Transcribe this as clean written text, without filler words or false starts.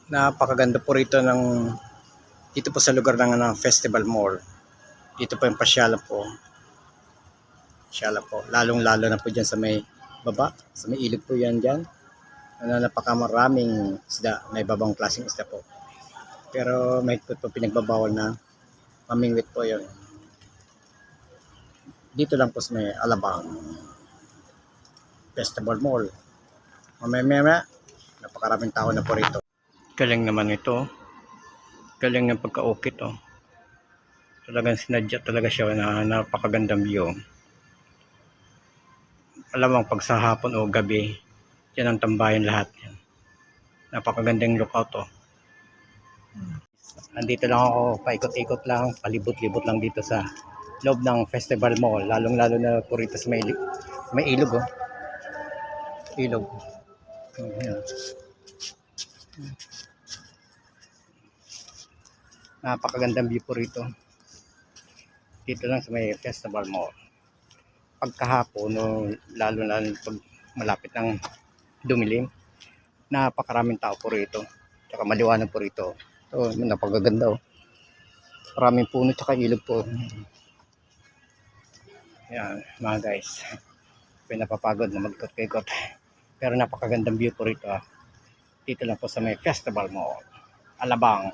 Napakaganda po rito dito po sa lugar ng Festival Mall. Dito po yung pasyalan po. Pasyalan po. Lalong-lalo na po dyan sa may baba. Sa may ilog po yan dyan. Napakamaraming isda. May babang klaseng isda po. Pero may po pinagbabawal na mamingwit po yun. Dito lang po sa may Alabang Festival Mall. Mamaya napakaraming tao na po rito. Galing naman ito. Galing ng pagka-ukit oh. Talagang sinadya talaga siya na napakagandang view. Alam mo pag sa hapon o gabi, yan ang tambayan lahat yan. Napakagandang lookout oh. Andito lang ako, paikot-ikot lang, palibot-libot lang dito sa loob ng Festival Mall. Lalong-lalo na po rito sa may ilog oh. Ilog. Ayan. Napakagandang view po rito. Dito lang sa may Festival Mall. Pagkahapon, no, lalo pag malapit ng dumilim, napakaraming tao po rito. Tsaka maliwanag po rito. So, napakaganda oh. Maraming puno tsaka ilog po. Yan, mga guys. Pinapapagod na magkot-ikot. Pero napakagandang view po rito. Dito lang po sa may Festival Mall. Alabang.